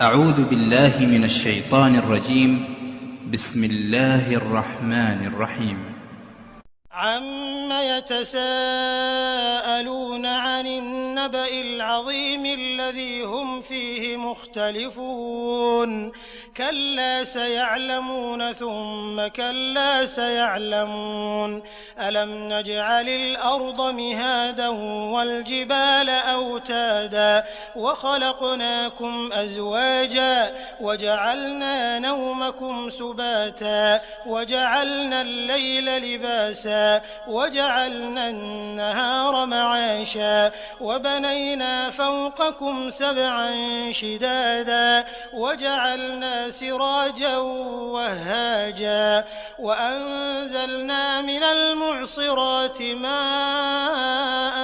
أعوذ بالله من الشيطان الرجيم. بسم الله الرحمن الرحيم. عَمَّ يَتَسَاءَلُونَ عَنِ النَّبَإِ الْعَظِيمِ الَّذِي هُمْ فِيهِ مُخْتَلِفُونَ كَلَّا سَيَعْلَمُونَ ثُمَّ كَلَّا سَيَعْلَمُونَ أَلَمْ نَجْعَلِ الْأَرْضَ مِهَادًا وَالْجِبَالَ أَوْتَادًا وَخَلَقْنَاكُمْ أَزْوَاجًا وَجَعَلْنَا نَوْمَكُمْ سُبَاتًا وَجَعَلْنَا اللَّيْلَ لِبَاسًا وَجَعَلْنَا النَّهَارَ مَعَاشًا وَبَنَيْنَا فَوْقَكُمْ سَبْعًا شِدَادًا وَجَعَلْنَا سِرَاجًا وَهَّاجًا وَأَنزَلْنَا مِنَ الْمُعْصِرَاتِ مَاءً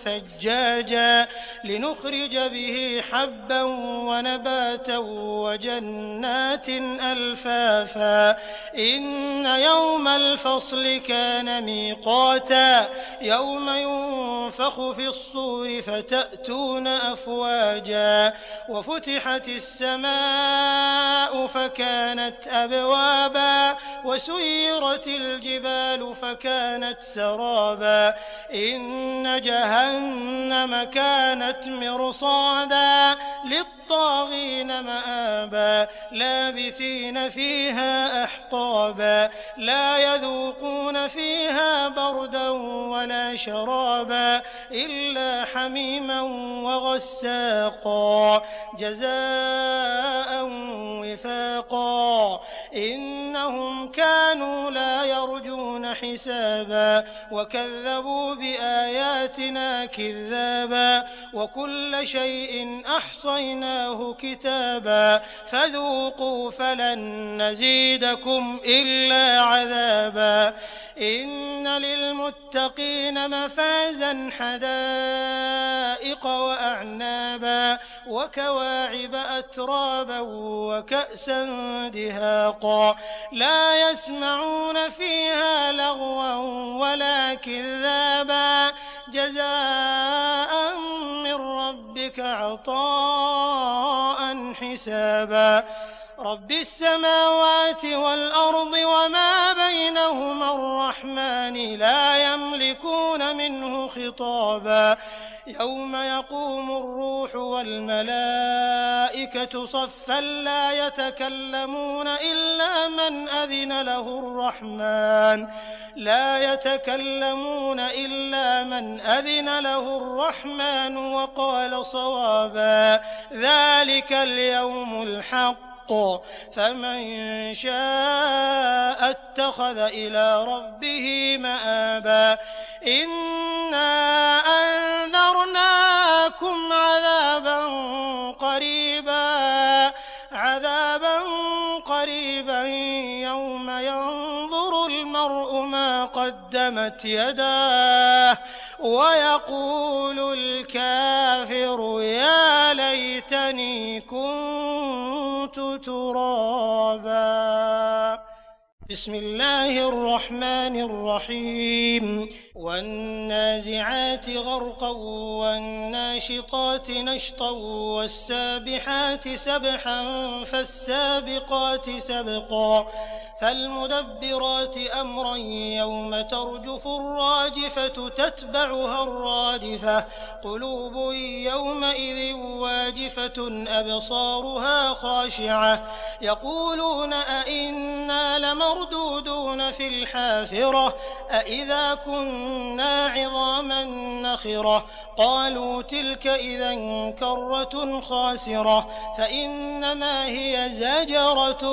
ثَجَّاجًا لِّنُخْرِجَ بِهِ حَبًّا وَنَبَاتًا وَجَنَّاتٍ أَلْفَافًا إِنَّ يَوْمَ الْفَصْلِ كَانَ مِيقَاتًا يَوْمَ يُنفَخُ فِي الصُّورِ فَتَأْتُونَ أَفْوَاجًا وَفُتِحَتِ السَّمَاءُ فَكَانَتْ أَبْوَابًا وَسُيِّرَتِ الْجِبَالُ فَكَانَتْ سَرَابًا إِنَّ جَهَنَّمَ كَانَتْ مِرْصَادًا لِّلطَّاغِينَ مَآبًا لَّابِثِينَ فِيهَا أَحْقَابًا لَّا يَذُوقُونَ فِيهَا بَرْدًا وَلَا شَرَابًا إِلَّا حَمِيمًا وَغَسَّاقًا جَزَاءً وِفَاقًا إِنَّهُمْ كَانُوا لَا يَرْجُونَ حِسَابًا وَكَذَّبُوا بِآيَاتِنَا كِذَّابًا وَكُلَّ شَيْءٍ أَحْصَيْنَاهُ كِتَابًا فَذُوقُوا فَلَن نَّزِيدَكُمْ إِلَّا عَذَابًا إِنَّ لِلْمُتَّقِينَ مَفَازًا حَدَائِقَ وَأَعْنَابًا وَكَوَاعِبَ أَتْرَابًا وَكَأْسًا دِهَاقًا لَّا يَسْمَعُونَ فِيهَا لَغْوًا وَلَا كِذَّابًا جَزَاءً مِّن رَّبِّكَ عَطَاءً حِسَابًا رَبِّ السَّمَاوَاتِ وَالْأَرْضِ وَمَا بَيْنَهُمَا الرَّحْمَٰنِ لَا يَمْلِكُونَ مِنْهُ خِطَابًا يَوْمَ يَقُومُ الرُّوحُ وَالْمَلَائِكَةُ صَفًّا لَّا يَتَكَلَّمُونَ إِلَّا مَنْ أَذِنَ لَهُ الرَّحْمَٰنُ وَقَالَ صَوَابًا ذَٰلِكَ الْيَوْمُ الْحَقُّ فَمَن شَاءَ اتَّخَذَ إِلَىٰ رَبِّهِ مَآبًا إِنَّا أَنذَرْنَاكُمْ عَذَابًا قَرِيبًا يَوْمَ يَنظُرُ الْمَرْءُ مَا قَدَّمَتْ يَدَاهُ وَيَقُولُ الْكَافِرُ يَا لَيْتَنِي كُنتُ تُرَابًا بسم الله الرحمن الرحيم وَالنَّازِعَاتِ غَرْقًا وَالنَّاشِطَاتِ نَشْطًا وَالسَّابِحَاتِ سَبْحًا فَالسَّابِقَاتِ سَبْقًا فَالْمُدَبِّرَاتِ أَمْرًا يَوْمَ تَرْجُفُ الرَّاجِفَةُ تَتْبَعُهَا الرَّادِفَةُ قُلُوبٌ يَوْمَئِذٍ وَاجِفَةٌ أَبْصَارُهَا خَاشِعَةٌ يَقُولُونَ أَإِنَّا لَمَرْدُودُونَ فِي الْحَافِرَةِ أَإِذَا كُنَّا عِظَامًا نَّخِرَةً قَالُوا تِلْكَ إِذًا كَرَّةٌ خَاسِرَةٌ فَإِنَّمَا هِيَ زَجْرَةٌ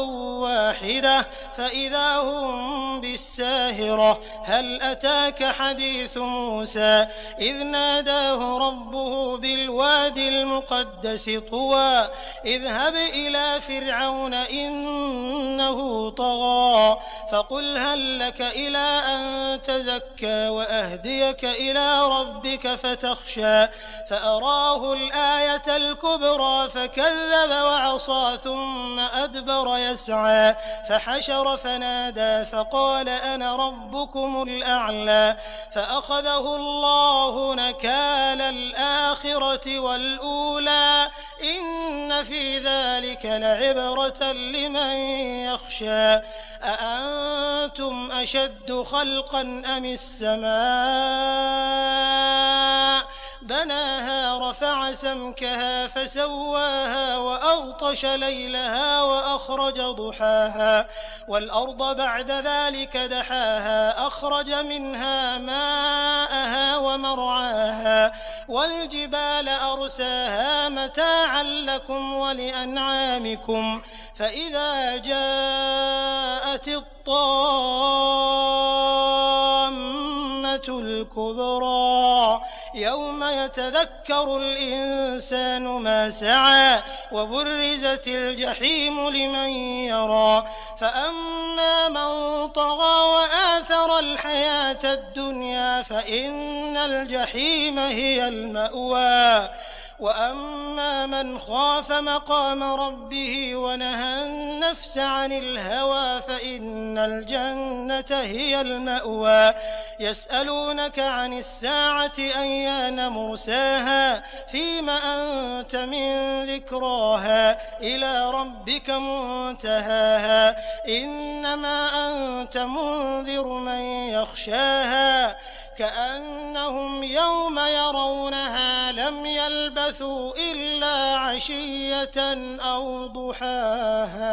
وَاحِدَةٌ فَإِذَا هُم بِالسَّاهِرَةِ هَلْ أَتَاكَ حَدِيثُ مُوسَىٰ إِذْ نَادَاهُ رَبُّهُ بِالْوَادِ الْمُقَدَّسِ طُوًى اذْهَبْ إِلَىٰ فِرْعَوْنَ إِنَّهُ طَغَىٰ فَقُلْ هَل لَّكَ إِلَىٰ أَن تَزَكَّىٰ وَأَهْدِيَكَ إِلَىٰ رَبِّكَ فَتَخْشَىٰ فَأَرَاهُ الْآيَةَ الْكُبْرَىٰ فَكَذَّبَ وَعَصَىٰ ثُمَّ أَدْبَرَ يَسْعَىٰ فَحَشَرَ فَنَادَىٰ فَقَالَ أَنَا رَبُّكُمُ الْأَعْلَىٰ فَأَخَذَهُ اللَّهُ نَكَالَ الْآخِرَةِ وَالْأُولَىٰ إِنَّ إن في ذلك لعبرة لمن يخشى أأنتم أشد خلقا أم السماء بناها رفع سمكها فسواها وأغطش ليلها وأخرج ضحاها والأرض بعد ذلك دحاها أخرج منها ماءها ومرعاها والجبال أرساها متاعا لكم ولأنعامكم فإذا جاءت الطامة الكبرى يوم يتذكر الإنسان ما سعى وبرزت الجحيم لمن يرى فأما من طغى وآثر الحياة الدنيا فإن الجحيم هي المأوى وأما من خاف مقام ربه ونهى النفس عن الهوى فإن الجنة هي المأوى يسألونك عن الساعة أيان مرساها فيم أنت من ذكراها إلى ربك منتهاها إنما أنت منذر من يخشاها كأنهم يوم يرونها لم يلبثوا إلا عشية أو ضحاها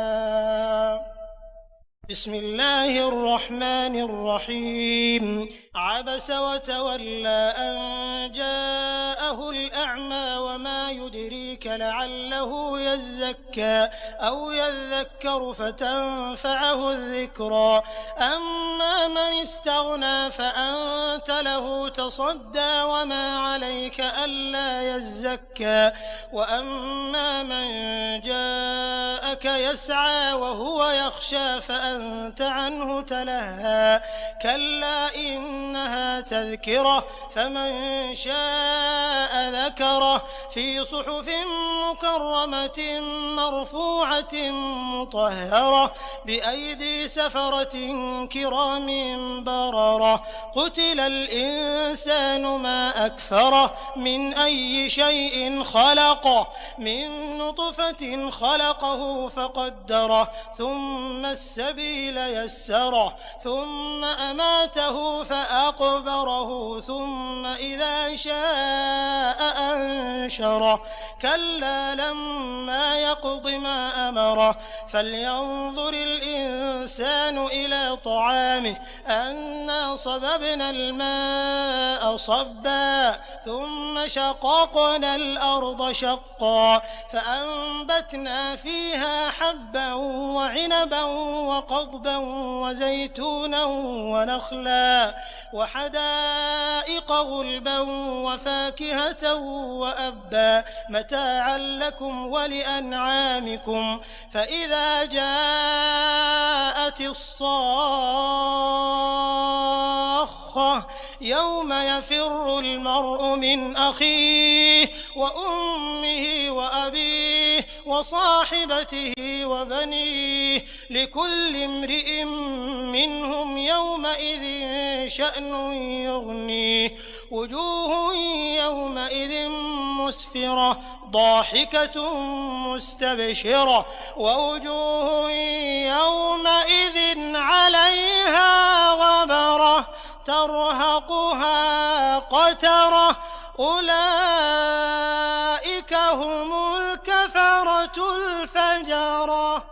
بسم الله الرحمن الرحيم عبس وتولى أن جاءه الأعمى وما يدريك لعله يزكى أو يذكر فتنفعه الذكرى أما من استغنى فأنت له تصدى وما عليك ألا يزكى وأما من جاءك يسعى وهو يخشى فأنت عنه تلهى كلا إنها تذكرة فمن شاء ذكره في صحف مكرمة مرفوعة مطهرة بأيدي سفرة كرام بررة قتل الإنسان ما أكفره من أي شيء خلقه من نطفة خلقه فقدره ثم السبيل يسره ثم أماته فأقبره ثم إذا شاء أنشره كلا لما يقض ما أمره فلينظر الإنسان إلى طعامه أنا صببنا الماء صبا ثم شققنا الأرض شقا فأنبتنا فيها حبا وعنبا وقضبا وزيتونا ونخلا وحدائق غلبا وفاكهة وأبا متاعا لكم ولأنعامكم فإذا جاءت الصاخة يوم يفر المرء من أخيه وأمه وأبيه وصاحبته وبنيه لكل امرئ منهم يومئذ شأن يغنيه وجوه يومئذ مسفرة ضاحكة مستبشرة ووجوه يومئذ عليها غبرة ترهقها قترة أولئك هم الكفرة الفجرة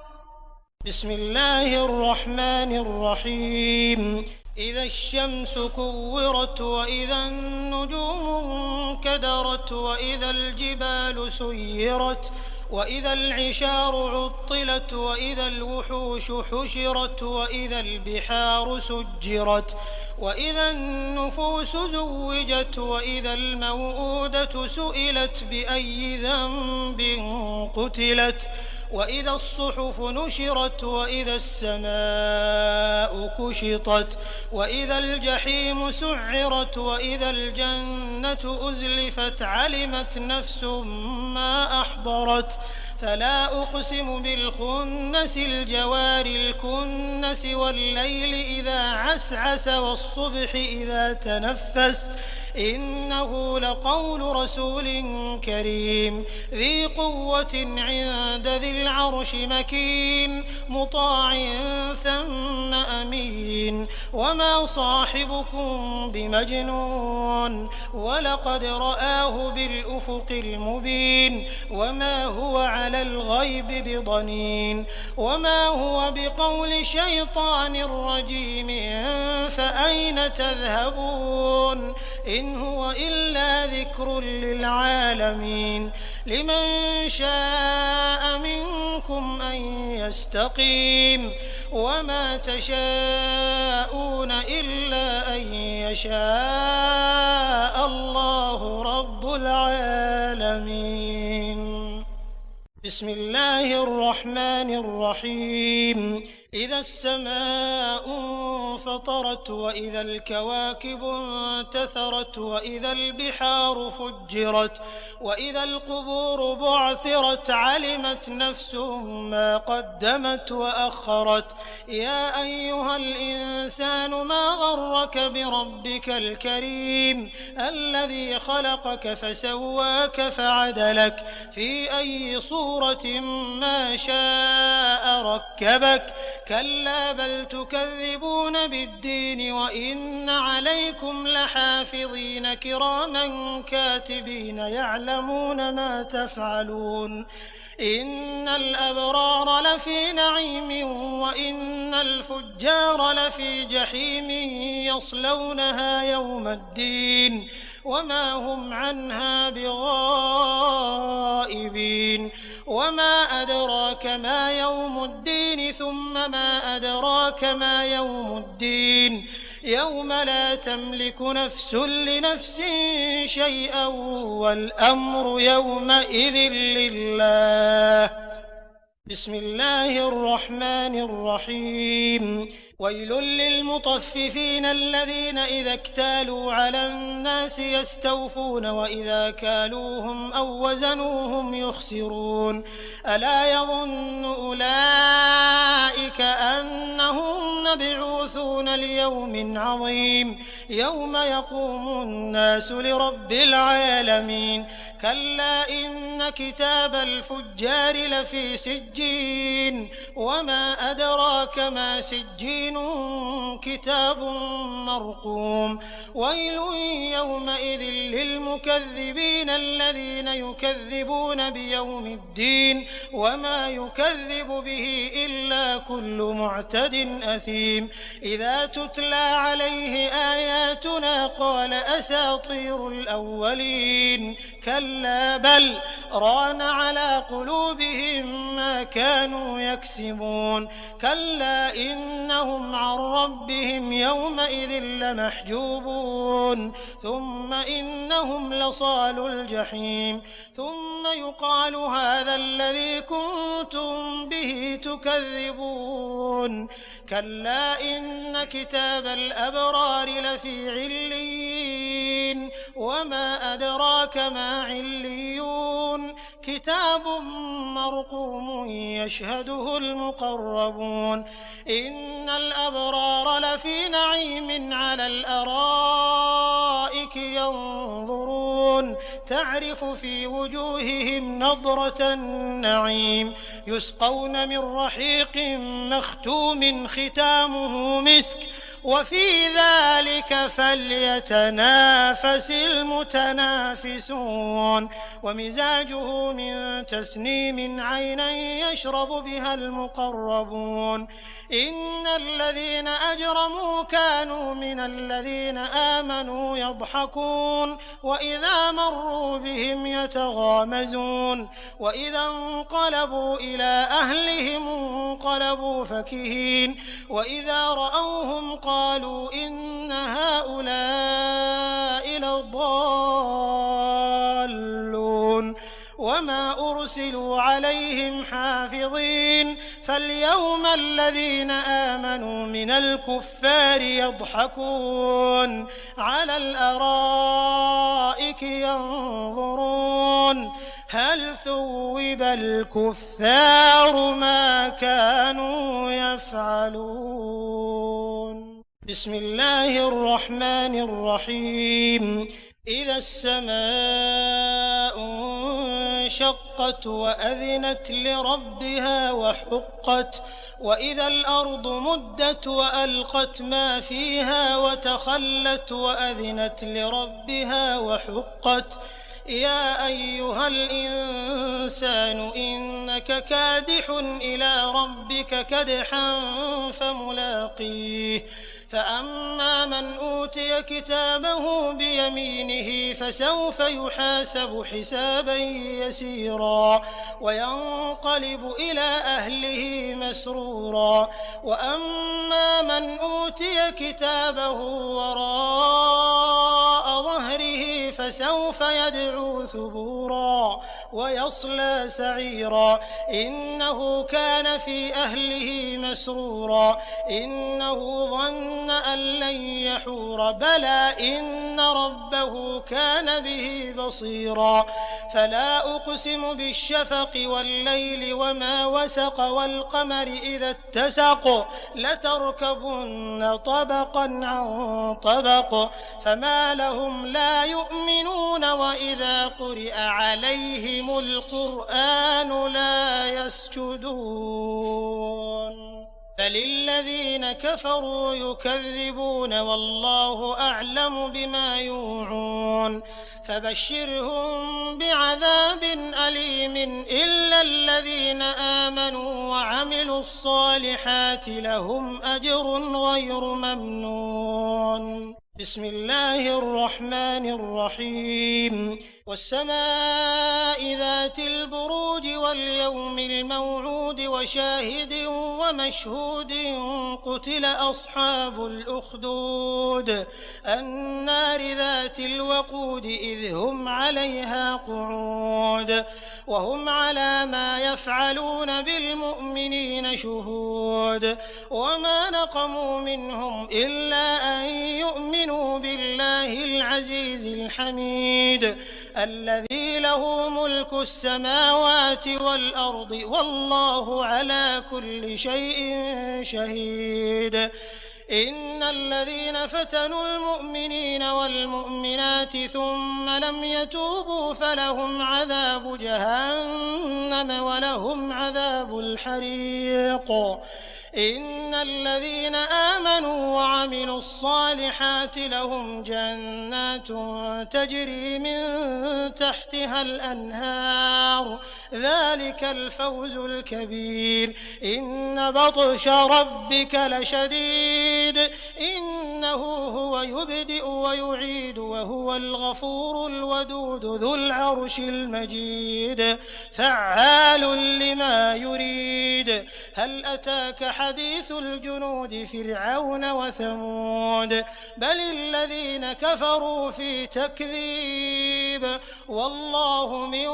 بسم الله الرحمن الرحيم إذا الشمس كورت وإذا النجوم انكدرت وإذا الجبال سيرت وإذا العشار عطلت وإذا الوحوش حشرت وإذا البحار سجرت وإذا النفوس زوجت وإذا الموءودة سئلت بأي ذنب قتلت وإذا الصحف نشرت وإذا السماء كشطت وإذا الجحيم سعرت وإذا الجنة أزلفت علمت نفس ما أحضرت فلا أقسم بالخنس الجوار الكنس والليل إذا عسعس والصبح إذا تنفس إنه لقول رسول كريم ذي قوة عند ذي العرش مكين مطاع ثم أمين وما صاحبكم بمجنون ولقد رآه بالأفق المبين وما هو على الغيب بضنين وما هو بقول شيطان رجيم فأين تذهبون إن هو إلا ذكر للعالمين لمن شاء منكم أن يستقيم وما تشاءون إلا أن يشاء الله رب العالمين. بسم الله الرحمن الرحيم. إذا السماء انفطرت وإذا الكواكب انتثرت وإذا البحار فجرت وإذا القبور بعثرت علمت نفس ما قدمت وأخرت يا أيها الإنسان ما غرك بربك الكريم الذي خلقك فسواك فعدلك في أي صورة ما شاء ركبك كلا بل تكذبون بالدين وإن عليكم لحافظين كراما كاتبين يعلمون ما تفعلون إن الأبرار لفي نعيم وإن الفجار لفي جحيم يصلونها يوم الدين وما هم عنها بغائبين وما أدراك ما يوم الدين ثم ما أدراك ما يوم الدين يوم لا تملك نفس لنفس شيئا والأمر يومئذ لله. بسم الله الرحمن الرحيم. ويل للمطففين الذين إذا اكتالوا على الناس يستوفون وإذا كالوهم أو وزنوهم يخسرون ألا يظن أولئك أنهم مبعوثون ليوم عظيم يوم يقوم الناس لرب العالمين كلا إن كتاب الفجار لفي سجين وما أدراك ما سجين كتاب مرقوم ويل يومئذ للمكذبين الذين يكذبون بيوم الدين وما يكذب به إلا كل معتد أثيم إذا تتلى عليه آياتنا قال أساطير الأولين كلا بل ران على قلوبهم ما كانوا يكسبون كلا إنهم عن ربهم يومئذ لمحجوبون ثم إنهم لصالو الجحيم ثم يقال هذا الذي كنتم به تكذبون كلا إن كتاب الأبرار لفي عليين وما أدراك ما عليون كتاب مرقوم يشهده المقربون إن الأبرار لفي نعيم على الأرائك ينظرون تعرف في وجوههم نضرة النعيم يسقون من رحيق مختوم ختامه مسك وفي ذلك فليتنافس المتنافسون ومزاجه من تسنيم عينا يشرب بها المقربون إن الذين أجرموا كانوا من الذين آمنوا يضحكون وإذا مروا بهم يتغامزون وإذا انقلبوا إلى أهلهم انقلبوا فكهين وإذا رأوهم قالوا إن هؤلاء لضالون وما أرسلوا عليهم حافظين فاليوم الذين آمنوا من الكفار يضحكون على الأرائك ينظرون هل ثوب الكفار ما كانوا يفعلون. بسم الله الرحمن الرحيم. إذا السماء انشقت وأذنت لربها وحقت وإذا الأرض مدت وألقت ما فيها وتخلت وأذنت لربها وحقت يا أيها الإنسان إنك كادح إلى ربك كدحا فملاقيه فأما من أوتي كتابه بيمينه فسوف يحاسب حسابا يسيرا وينقلب إلى أهله مسرورا وأما من أوتي كتابه وراء ظهره فسوف يدعو ثبورا ويصلى سعيرا إنه كان في أهله مسرورا إنه ظن أن لن يحور بلى إن ربه كان به بصيرا فلا أقسم بالشفق والليل وما وسق والقمر إذا اتسق لتركبن طبقا عن طبق فما لهم لا يؤمنون وإذا قرئ عليهم القرآن لا يسجدون بل الذين كفروا يكذبون والله أعلم بما يوعون فبشرهم بعذاب أليم إلا الذين آمنوا وعملوا الصالحات لهم أجر غير ممنون. بسم الله الرحمن الرحيم. والسماء ذات البروج واليوم الموعود وشاهد ومشهود قتل أصحاب الأخدود النار ذات الوقود إذ هم عليها قعود وهم على ما يفعلون بالمؤمنين شهود وما نقموا منهم إلا أن يؤمنوا بالله العزيز الحميد الذي له ملك السماوات والأرض والله على كل شيء شهيد. إن الذين فتنوا المؤمنين والمؤمنات ثم لم يتوبوا فلهم عذاب جهنم ولهم عذاب الحريق. إن الذين آمنوا وعملوا الصالحات لهم جنات تجري من تحتها الأنهار ذلك الفوز الكبير. إن بطش ربك لشديد إنه هو يبدئ ويعيد وهو الغفور الودود ذو العرش المجيد فعال لما يريد. هل أتاك حديث الجنود فرعون وثمود بل الذين كفروا في تكذيب والله من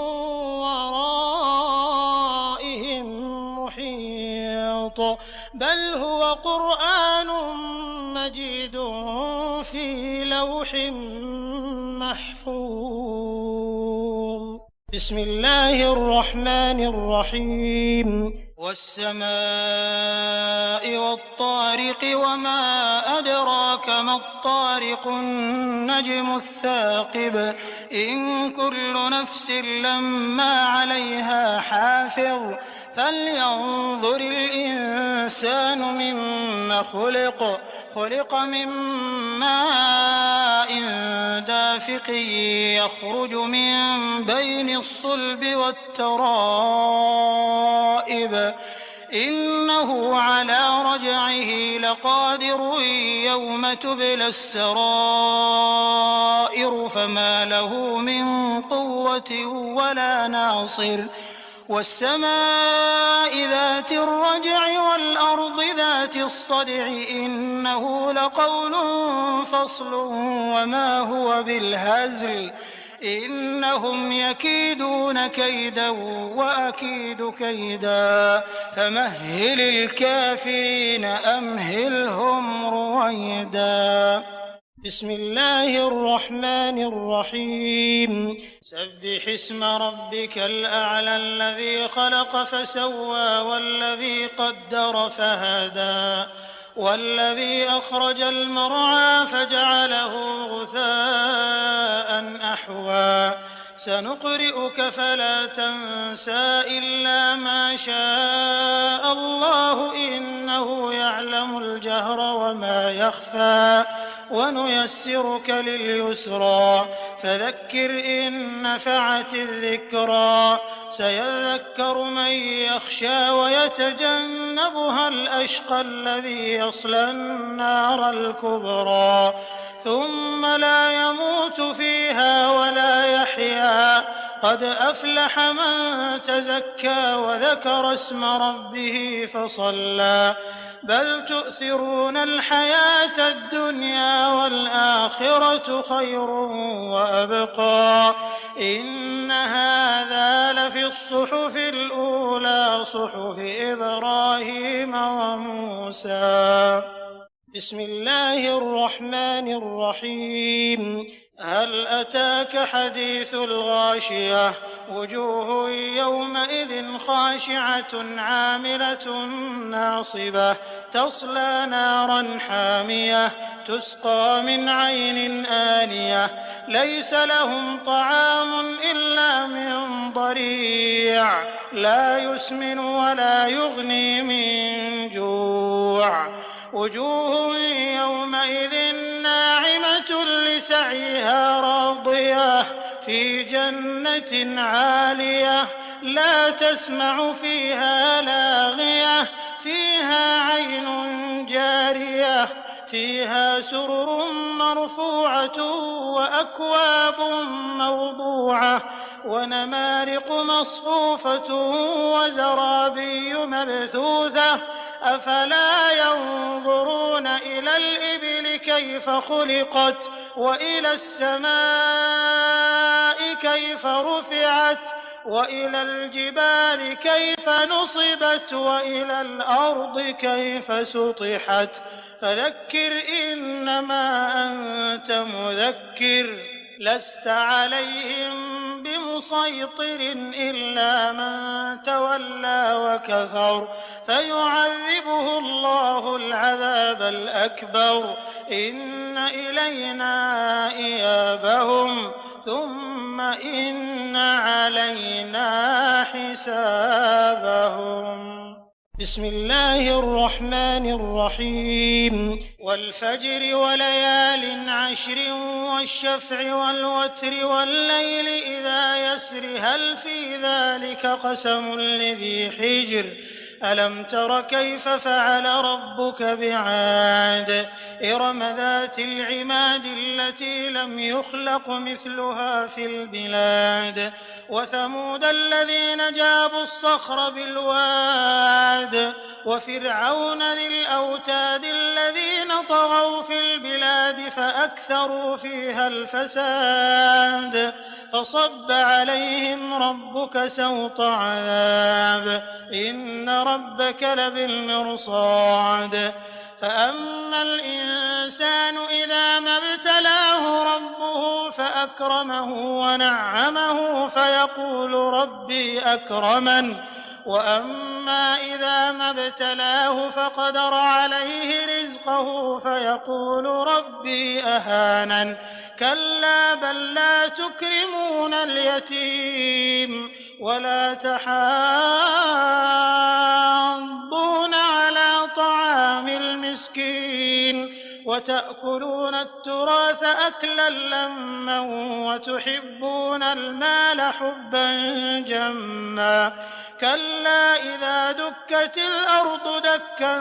ورائهم محيط بل هو قرآن مجيد في لوح محفوظ. بسم الله الرحمن الرحيم. والسماء والطارق وما أدراك ما الطارق النجم الثاقب إن كل نفس لما عليها حافظ فلينظر الإنسان مما خلق من ماء دافق يخرج من بين الصلب والترائب إنه على رجعه لقادر يوم تبلى السرائر فما له من قوة ولا ناصر. والسماء ذات الرجع والأرض ذات الصدع إنه لقول فصل وما هو بالهزل إنهم يكيدون كيدا وأكيد كيدا فمهل الكافرين أمهلهم رويدا. بسم الله الرحمن الرحيم. سبح اسم ربك الأعلى الذي خلق فسوى والذي قدر فهدى والذي أخرج المرعى فجعله غثاء أحوى سنقرئك فلا تنسى إلا ما شاء الله إنه يعلم الجهر وما يخفى ونيسرك لليسرى فذكر إن نفعت الذكرى سيذكر من يخشى ويتجنبها الأشقى الذي يصلى النار الكبرى ثم لا يموت فيها ولا يحيا قد أفلح من تزكى وذكر اسم ربه فصلى بل تؤثرون الحياة الدنيا والآخرة خير وأبقى إن هذا لفي الصحف الأولى صحف إبراهيم وموسى. بسم الله الرحمن الرحيم. هل أتاك حديث الغاشية وجوه يومئذ خاشعة عاملة ناصبة تصلى نارا حامية تسقى من عين آنية ليس لهم طعام إلا من ضريع لا يسمن ولا يغني من جوع وجوه يومئذ ناعمة لسعيها راضية في جنة عالية لا تسمع فيها لاغية فيها عين جارية فيها سرر مرفوعة وأكواب موضوعة ونمارق مصفوفة وزرابي مبثوثة أفلا ينظرون إلى الإبل كيف خلقت وإلى السماء كيف رفعت وإلى الجبال كيف نصبت وإلى الأرض كيف سطحت فذكر إنما أنت مذكر لست عليهم بمسيطر إلا من تولى وكفر فيعذبه الله العذاب الأكبر إن إلينا إيابهم ثم إن علينا حسابهم. بسم الله الرحمن الرحيم. والفجر وليال عشر والشفع والوتر والليل إذا يسر هل في ذلك قسم لذي حجر ألم تر كيف فعل ربك بعاد إرم ذات العماد التي لم يخلق مثلها في البلاد وثمود الذين جابوا الصخر بالواد وفرعون ذي الأوتاد الذين طغوا في البلاد فأكثروا فيها الفساد فصب عليهم ربك سوط عذاب إن ربك لبالمرصاد فأما الإنسان إذا ما ابتلاه ربه فأكرمه ونعمه فيقول ربي أكرمن وأما إذا ما ابتلاه فقدر عليه رزقه فيقول ربي أهانن كلا بل لا تكرمون اليتيم ولا تحاضون على طعام المسكين وتأكلون التراث أكلا لما وتحبون المال حبا جما كلا إذا دكت الأرض دكا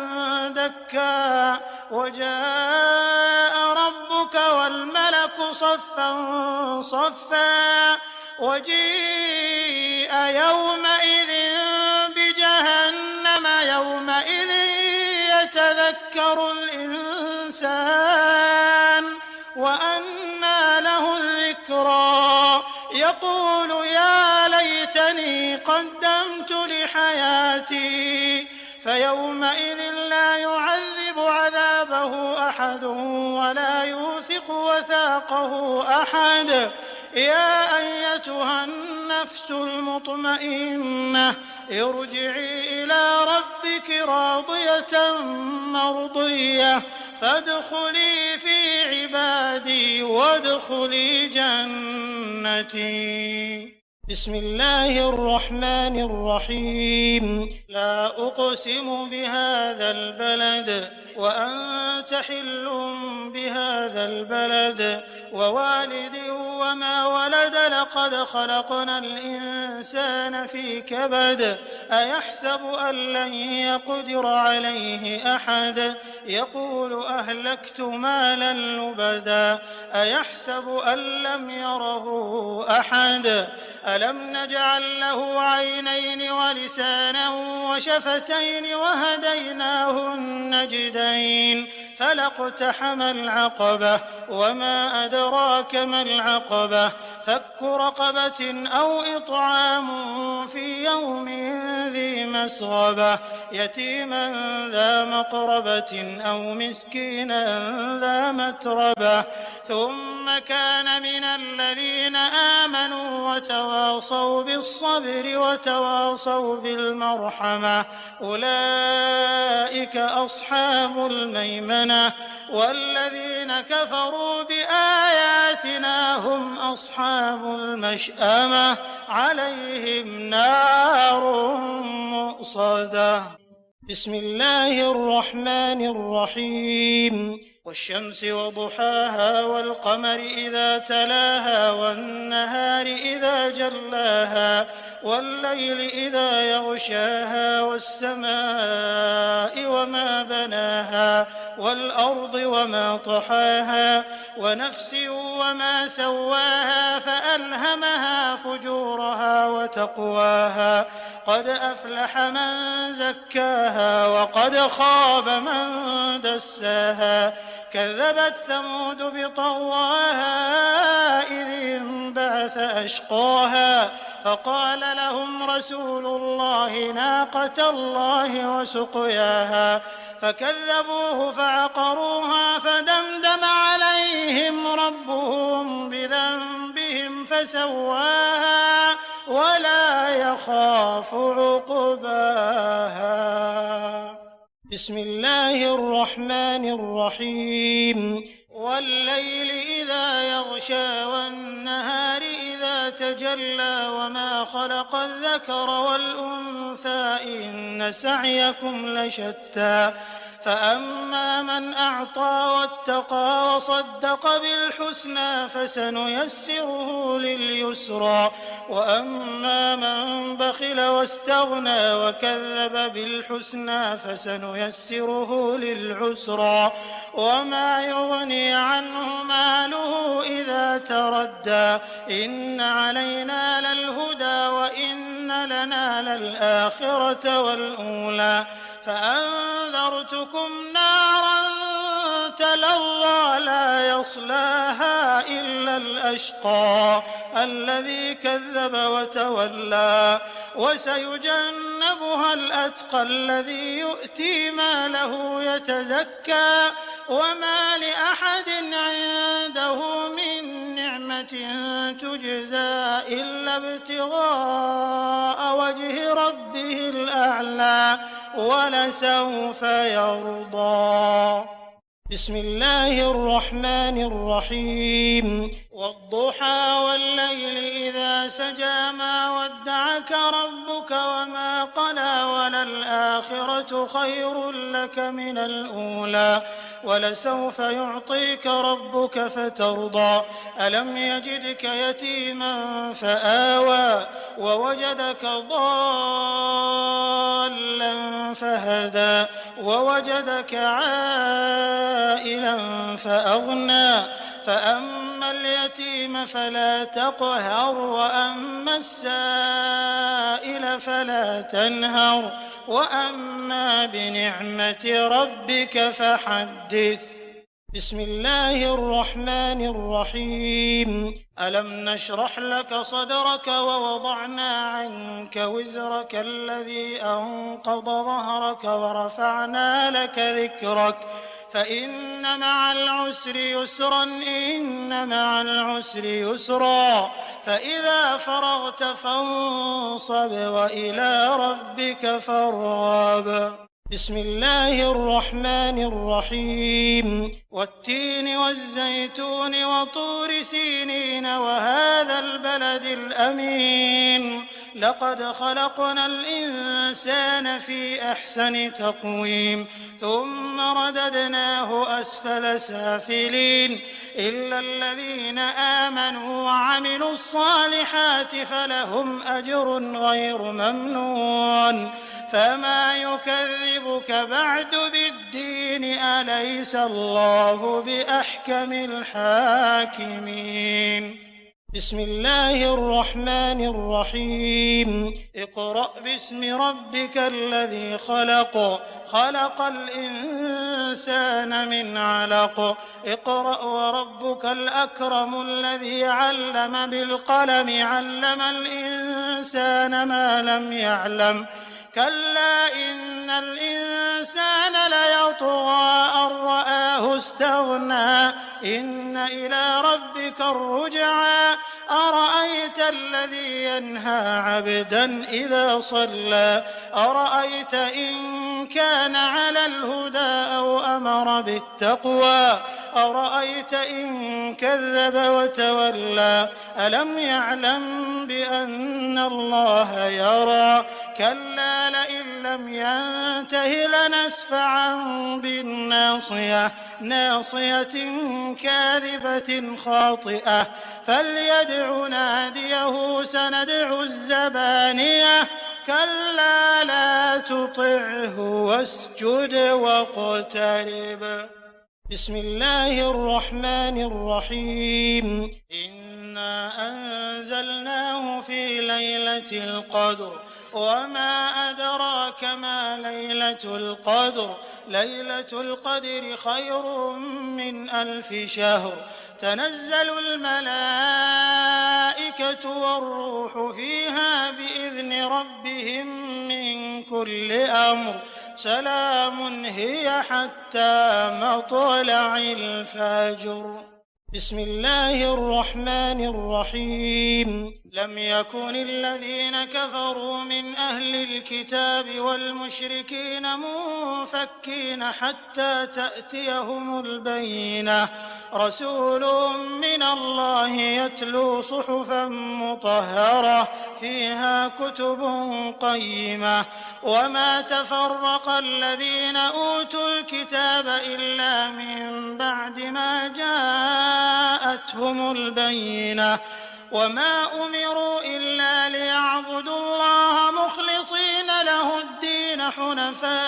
دكا وجاء ربك والملك صفا صفا وجيء يومئذ بجهنم يومئذ يتذكر الإنسان وأنى له الذكرى فيقول يا ليتني قدمت لحياتي فيومئذ لا يعذب عذابه أحد ولا يوثق وثاقه أحد. يا أيتها النفس المطمئنة ارجعي إلى ربك راضية مرضية فادخلي في عبادي وادخلي جنتي. بسم الله الرحمن الرحيم. لا أقسم بهذا البلد وأنت حل بهذا البلد ووالد وما ولد لقد خلقنا الإنسان في كبد. أيحسب أن لن يقدر عليه أحد يقول أهلكت مالا لبدا أيحسب أن لم يره أحد ألم نجعل له عينين ولسانا وشفتين وهديناه النجدين فلاقتحم العقبة وما أدراك ما العقبة فك رقبة أو إطعام في يوم ذي مسغبة يتيما ذا مقربة أو مسكينا ذا متربة ثم كان من الذين آمنوا وتواصوا بالصبر وتواصوا بالمرحمة أولئك أصحاب الميمنة والذين كفروا بآياتنا هم أصحاب المشأمة عليهم نار مؤصدة. بسم الله الرحمن الرحيم. والشمس وضحاها والقمر إذا تلاها والنهار إذا جلاها والليل إذا يغشاها والسماء وما بناها والأرض وما طحاها ونفس وما سواها فألهمها فجورها وتقواها قد أفلح من زكاها وقد خاب من دساها كذبت ثمود بطغواها إذ انبعث أشقاها فقال لهم رسول الله ناقة الله وسقياها فكذبوه فعقروها فدمدم عليهم ربهم بذنبهم فسواها ولا يخاف عقباها. بسم الله الرحمن الرحيم. والليل إذا يغشى والنهار إذا تجلى وما خلق الذكر والأنثى إن سعيكم لشتى فأما من أعطى واتقى وصدق بالحسنى فسنيسره لليسرى وأما من بخل واستغنى وكذب بالحسنى فسنيسره للعسرى وما يغني عنه ماله إذا تردى إن علينا للهدى وإن لنا للآخرة والأولى فأنذرتكم نارا تلظى لا يصلاها إلا الأشقى الذي كذب وتولى وسيجنبها الأتقى الذي يؤتي ماله يتزكى وما لأحد عنده من نعمة تجزى إلا ابتغاء وجه ربه الأعلى ولسوف يرضى. بسم الله الرحمن الرحيم. والضحى والليل إذا سجى ما ودعك ربك وما قلى وللآخرة خير لك من الأولى ولسوف يعطيك ربك فترضى ألم يجدك يتيما فآوى ووجدك ضالا فهدى ووجدك عائلا فأغنى فأما اليتيم فلا تقهر وأما السائل فلا تنهر وأما بنعمة ربك فحدث. بسم الله الرحمن الرحيم ألم نشرح لك صدرك ووضعنا عنك وزرك الذي أنقض ظهرك ورفعنا لك ذكرك فإن مع العسر يسرا إن مع العسر يسرا فإذا فرغت فانصب وإلى ربك فارغب بسم الله الرحمن الرحيم والتين والزيتون وطور سينين وهذا البلد الأمين لقد خلقنا الإنسان في أحسن تقويم ثم رددناه أسفل سافلين إلا الذين آمنوا وعملوا الصالحات فلهم أجر غير ممنون فما يكذبك بعد بالدين أليس الله بأحكم الحاكمين بسم الله الرحمن الرحيم اقرأ باسم ربك الذي خلق خلق الإنسان من علق اقرأ وربك الأكرم الذي علم بالقلم علم الإنسان ما لم يعلم كلا إن الإنسان ليطغى أن رآه استغنى إن إلى ربك الرجعى أرأيت الذي ينهى عبدا إذا صلى أرأيت إن كان على الهدى أو أمر بالتقوى أرأيت إن كذب وتولى ألم يعلم بأن الله يرى كلا لئن لم ينته لنسفعا بالناصية ناصية كاذبة خاطئة فليدع ناديه سندع الزبانية كلا لا تطعه واسجد واقترب بسم الله الرحمن الرحيم إنا أنزلناه في ليلة القدر وما أدراك ما ليلة القدر ليلة القدر خير من 1000 شهر تنزل الملائكة والروح فيها بإذن ربهم من كل أمر سلام هي حتى مطلع الفجر بسم الله الرحمن الرحيم لم يكن الذين كفروا من أهل الكتاب والمشركين منفكين حتى تأتيهم البينة رسول من الله يتلو صحفا مطهرة فيها كتب قيمة وما تفرق الذين أوتوا الكتاب إلا من بعد ما جاءتهم البينة وما أمروا إلا ليعبدوا الله مخلصين له الدين حنفاء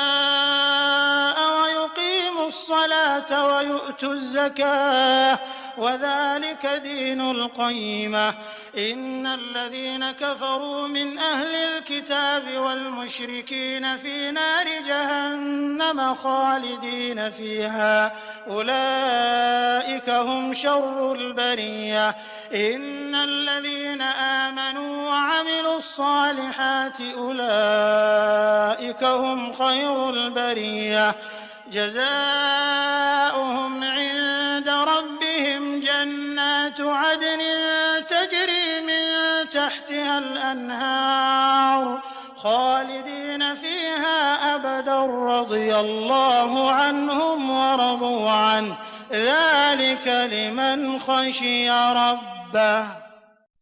ويقيموا الصلاة ويؤتوا الزكاة وذلك دين القيمة إن الذين كفروا من أهل الكتاب والمشركين في نار جهنم خالدين فيها أولئك هم شر البرية إن الذين آمنوا وعملوا الصالحات أولئك هم خير البرية جزاؤهم عند ربهم جنات عدن تجري من تحتها الأنهار خالدين فيها أبدا رضي الله عنهم ورضوا عنه ذلك لمن خشي ربه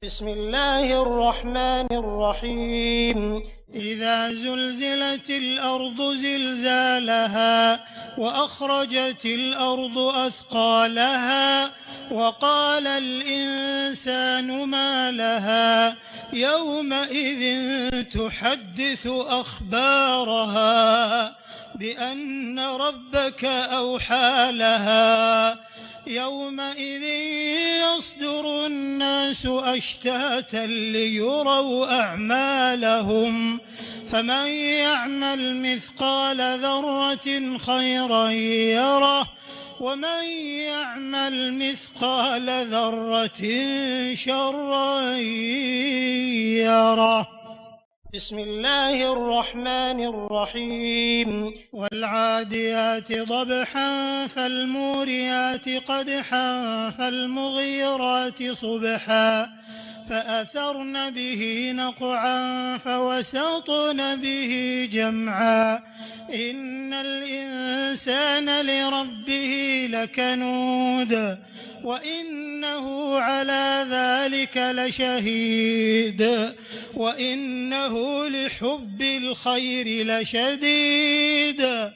بسم الله الرحمن الرحيم إذا زلزلت الأرض زلزالها وأخرجت الأرض أثقالها وقال الإنسان ما لها يومئذ تحدث أخبارها بأن ربك أوحى لها يومئذ يصدر الناس أشتاتا ليروا أعمالهم فمن يعمل مثقال ذرة خيرا يره ومن يعمل مثقال ذرة شرا يره. بسم الله الرحمن الرحيم. والعاديات ضبحا فالموريات قدحا فالمغيرات صبحا فأثرن به نقعا فوسطن به جمعا إن الإنسان لربه لكنود وإنه على ذلك لشهيد وإنه لحب الخير لشديد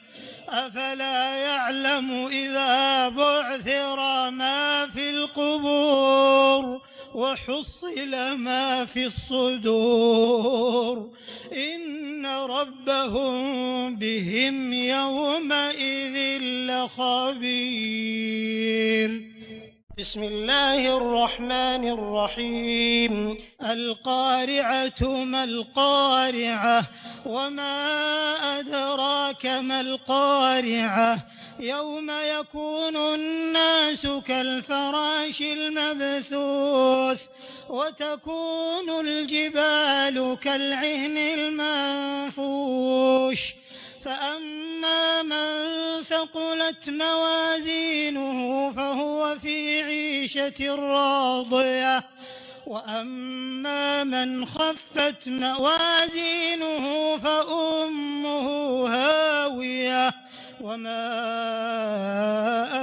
أفلا يعلم إذا بعثر ما في القبور وحصل ما في الصدور إن ربهم بهم يومئذ لخبير. بسم الله الرحمن الرحيم. القارعة ما القارعة وما أدراك ما القارعة يوم يكون الناس كالفراش المبثوث وتكون الجبال كالعهن المنفوش فأما من ثقلت موازينه فهو في عيشة راضية وأما من خفت موازينه فأمه هاوية وما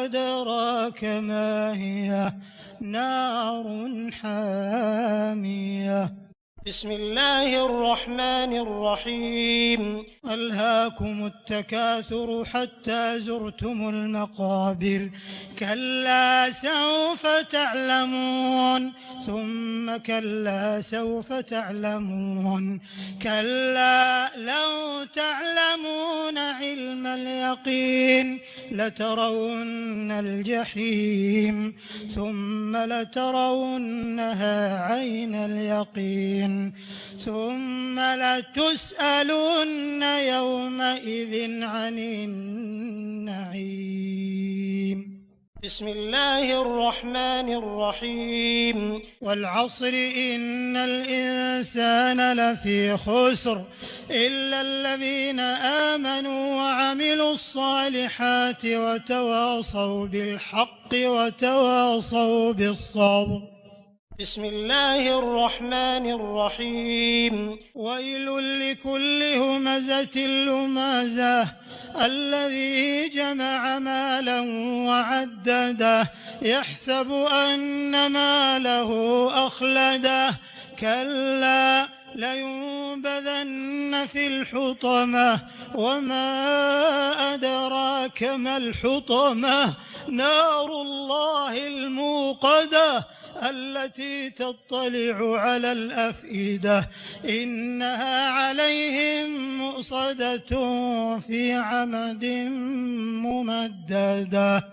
أدراك ما هي نار حامية. بسم الله الرحمن الرحيم. ألهاكم التكاثر حتى زرتم المقابر كلا سوف تعلمون ثم كلا سوف تعلمون كلا لو تعلمون علم اليقين لترون الجحيم ثم لترونها عين اليقين ثم لتسألن يومئذ عن النعيم. بسم الله الرحمن الرحيم. والعصر إن الإنسان لفي خسر إلا الذين آمنوا وعملوا الصالحات وتواصوا بالحق وتواصوا بالصبر. بسم الله الرحمن الرحيم. ويل لكل همزة لمزة الذي جمع مالا وعدده يحسب أن ماله أخلده كلا لينبذن في الحطمة وما أدراك ما الحطمة نار الله الموقدة التي تطلع على الأفئدة إنها عليهم مؤصدة في عمد ممددة.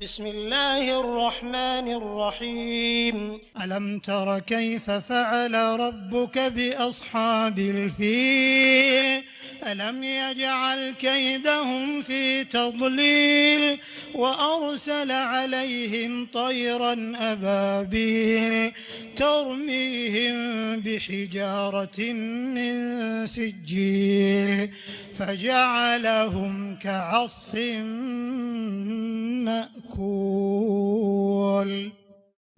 بسم الله الرحمن الرحيم. ألم تر كيف فعل ربك بأصحاب الفيل ألم يجعل كيدهم في تضليل وأرسل عليهم طيرا أبابيل ترميهم بحجارة من سجيل فجعلهم كعصف مأكول.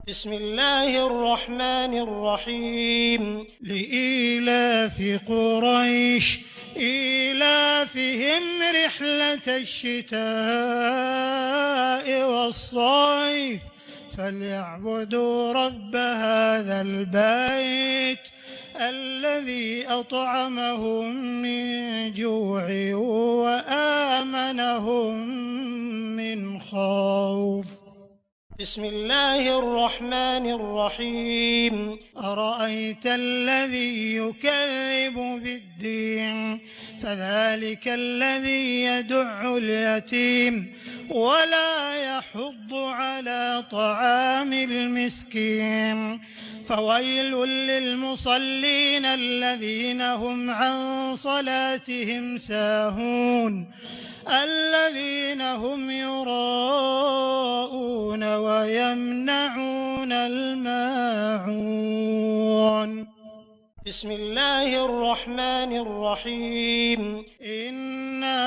بسم الله الرحمن الرحيم. لإيلاف قريش إيلافهم رحلة الشتاء والصيف فليعبدوا رب هذا البيت الذي أطعمهم من جوع وآمنهم من خوف. بسم الله الرحمن الرحيم. أرأيت الذي يكذب بالدين فذلك الذي يدع اليتيم ولا يحض على طعام المسكين فويل للمصلين الذين هم عن صلاتهم ساهون الذين هم يراءون ويمنعون الماعون. بسم الله الرحمن الرحيم. إنا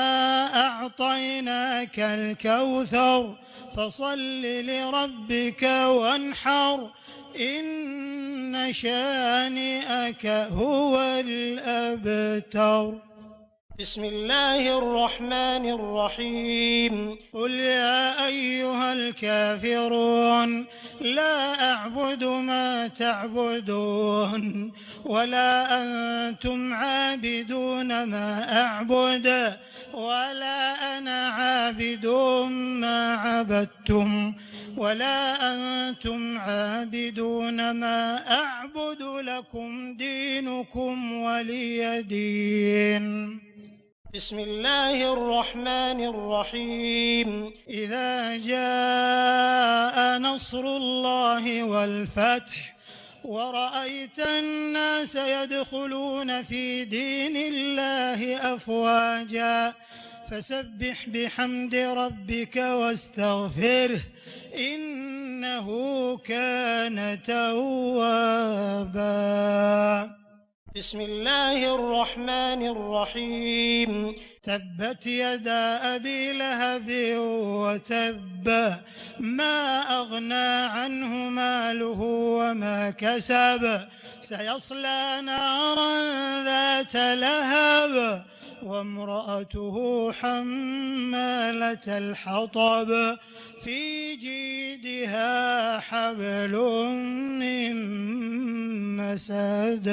أعطيناك الكوثر فصل لربك وانحر إن شانئك هو الأبتر. بسم الله الرحمن الرحيم. قل يا أيها الكافرون لا أعبد ما تعبدون ولا أنتم عابدون ما أعبد ولا أنا عابد ما عبدتم ولا أنتم عابدون ما أعبد لكم دينكم ولي دين. بسم الله الرحمن الرحيم. إذا جاء نصر الله والفتح ورأيت الناس يدخلون في دين الله أفواجا فسبح بحمد ربك واستغفره إنه كان توابا. بسم الله الرحمن الرحيم. تبت يدا أبي لهب وتب ما أغنى عنه ماله وما كسب سيصلى نارا ذات لهب وامرأته حمالة الحطب في جيدها حبل من مسد.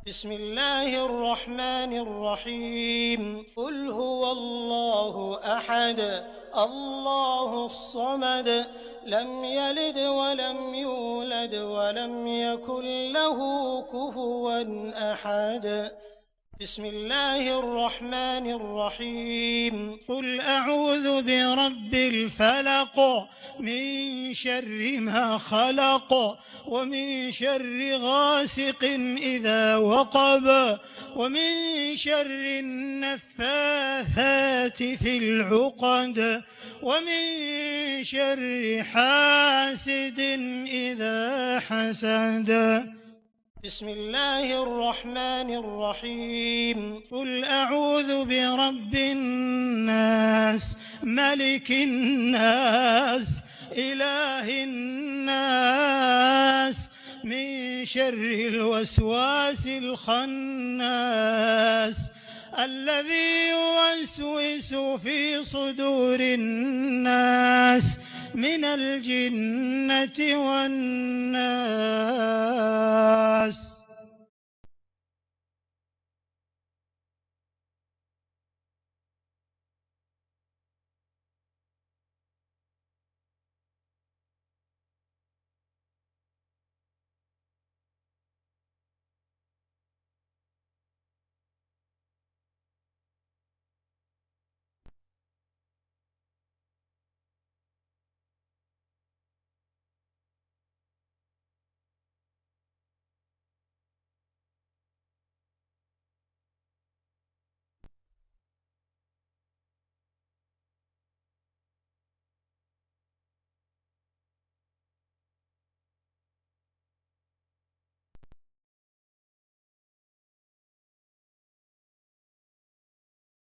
بسم الله الرحمن الرحيم. قل هو الله أحد الله الصمد لم يلد ولم يولد ولم يكن له كفوا أحد. بسم الله الرحمن الرحيم. قل أعوذ برب الفلق من شر ما خلق ومن شر غاسق إذا وقب ومن شر النفاثات في العقد ومن شر حاسد إذا حسد. بسم الله الرحمن الرحيم. قل أعوذ برب الناس ملك الناس إله الناس من شر الوسواس الخناس الذي يوسوس في صدور الناس من الجنة والناس.